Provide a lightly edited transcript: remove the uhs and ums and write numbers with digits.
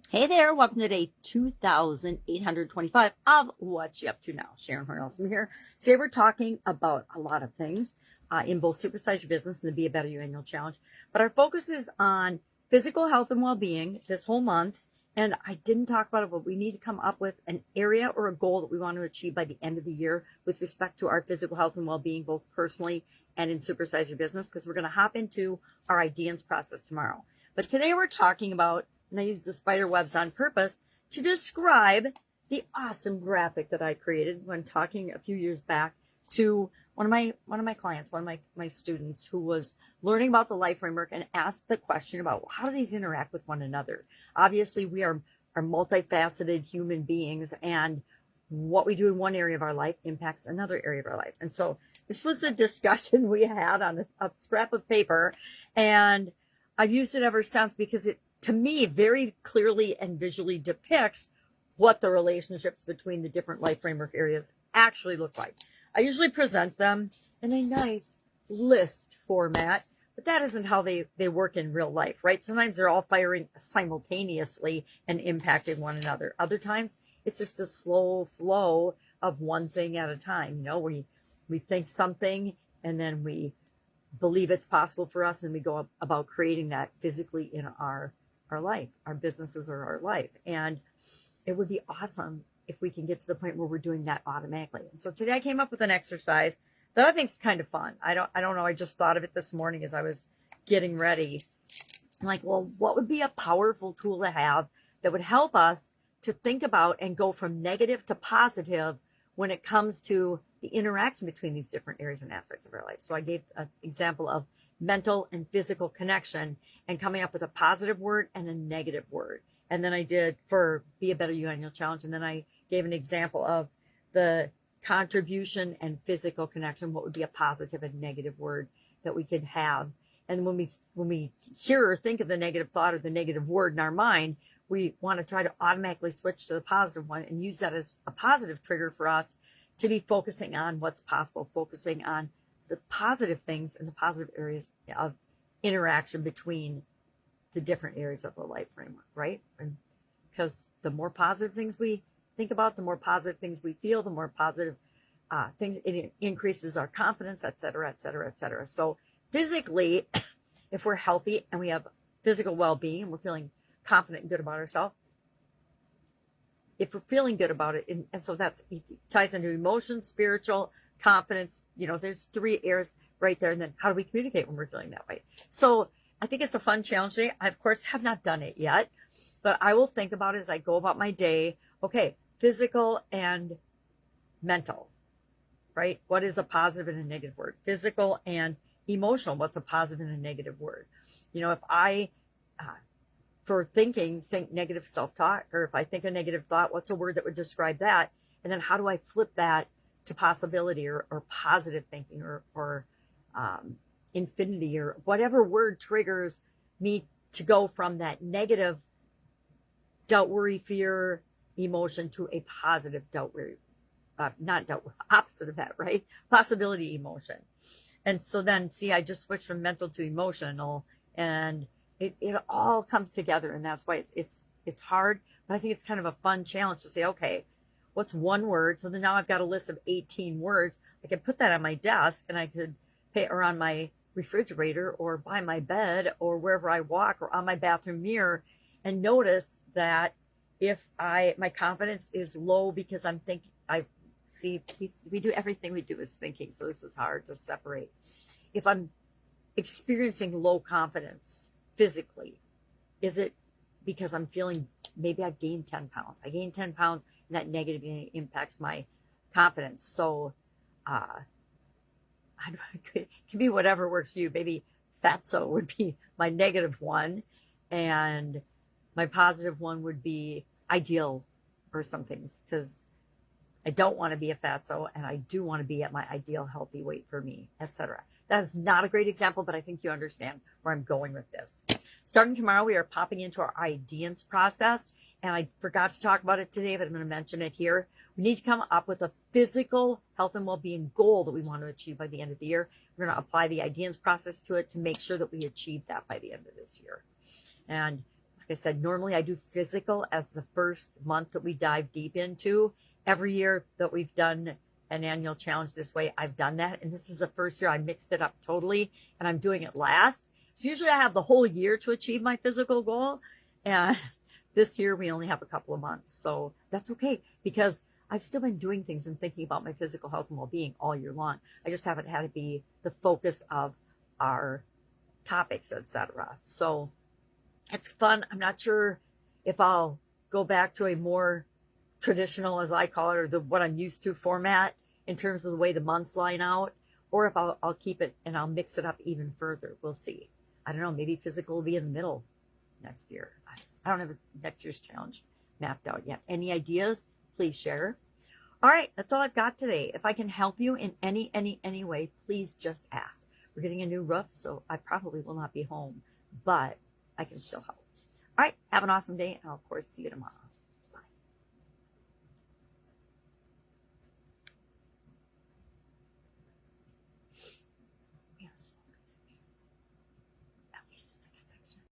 Hey there, welcome to day 2825 of What You Up To Now. Sharon Horne-Ellstrom here. Today we're talking about a lot of things in both Supersize Your Business and the Be a Better You Annual Challenge. But our focus is on physical health and well-being this whole month. And I didn't talk about it, but we need to come up with an area or a goal that we want to achieve by the end of the year with respect to our physical health and well-being, both personally and in Supersize Your Business, because we're going to hop into our ideas process tomorrow. But today we're talking about, and I use the spider webs on purpose to describe the awesome graphic that I created when talking a few years back to one of my clients, one of my students who was learning about the life framework and asked the question about, well, how do these interact with one another? Obviously, we are multifaceted human beings, and what we do in one area of our life impacts another area of our life. And so this was a discussion we had on a scrap of paper, and I've used it ever since because it, to me, very clearly and visually depicts what the relationships between the different life framework areas actually look like. I usually present them in a nice list format, but that isn't how they work in real life, right? Sometimes they're all firing simultaneously and impacting one another. Other times, it's just a slow flow of one thing at a time. You know, we think something and then we believe it's possible for us, and we go about creating that physically in our life, our businesses or our life. And it would be awesome if we can get to the point where we're doing that automatically. And so today I came up with an exercise that I think is kind of fun. I don't know. I just thought of it this morning as I was getting ready. I'm like, well, what would be a powerful tool to have that would help us to think about and go from negative to positive when it comes to the interaction between these different areas and aspects of our life? So I gave an example of mental and physical connection and coming up with a positive word and a negative word. And then I did for Be a Better You Annual Challenge. And then I gave an example of the contribution and physical connection. What would be a positive and negative word that we could have? And when we hear or think of the negative thought or the negative word in our mind, we want to try to automatically switch to the positive one and use that as a positive trigger for us to be focusing on what's possible, focusing on the positive things and the positive areas of interaction between the different areas of the life framework, right? And because the more positive things we think about, the more positive things we feel, the more positive things, it increases our confidence, et cetera, et cetera, et cetera. So physically, if we're healthy and we have physical well-being and we're feeling confident and good about ourselves, if we're feeling good about it, and so that's, it ties into emotions, spiritual, confidence, you know, there's three areas right there. And then how do we communicate when we're feeling that way? So I think it's a fun challenge today. I, of course, have not done it yet, but I will think about it as I go about my day. Okay, physical and mental, right? What is a positive and a negative word? Physical and emotional, what's a positive and a negative word? You know, if I, for thinking, think negative self-talk, or if I think a negative thought, what's a word that would describe that? And then how do I flip that to possibility or positive thinking or infinity or whatever word triggers me to go from that negative doubt, worry, fear, emotion to a positive doubt, worry, not doubt, opposite of that, right? Possibility emotion. And so then, see, I just switched from mental to emotional, and it all comes together. And that's why it's hard, but I think it's kind of a fun challenge to say, okay, what's one word? So then now I've got a list of 18 words. I could put that on my desk, and I could pay or on my refrigerator or by my bed or wherever I walk or on my bathroom mirror, and notice that if my confidence is low because I'm thinking, we do everything we do is thinking. So this is hard to separate. If I'm experiencing low confidence physically, is it because I'm feeling, maybe I've gained 10 pounds. I gained 10 pounds and that negatively impacts my confidence. So, it can be whatever works for you. Maybe fatso would be my negative one, and my positive one would be ideal or something, because I don't want to be a fatso and I do want to be at my ideal healthy weight for me, etc. That is not a great example, but I think you understand where I'm going with this. Starting tomorrow, we are popping into our ideas process, and I forgot to talk about it today, but I'm going to mention it here. We need to come up with a physical health and well-being goal that we want to achieve by the end of the year. We're going to apply the ideas process to it to make sure that we achieve that by the end of this year. And Like I said, normally I do physical as the first month that we dive deep into. Every year that we've done an annual challenge this way, I've done that. And this is the first year I mixed it up totally, and I'm doing it last. So usually I have the whole year to achieve my physical goal. And this year we only have a couple of months. So that's okay, because I've still been doing things and thinking about my physical health and well-being all year long. I just haven't had it be the focus of our topics, etc. So it's fun. I'm not sure if I'll go back to a more traditional, as I call it, or what I'm used to format in terms of the way the months line out, or if I'll keep it and I'll mix it up even further. We'll see. I don't know. Maybe physical will be in the middle next year. I don't have next year's challenge mapped out yet. Any ideas? Please share. All right, that's all I've got today. If I can help you in any way, please just ask. We're getting a new roof, so I probably will not be home, but I can still help. All right, have an awesome day, and I'll, of course, see you tomorrow.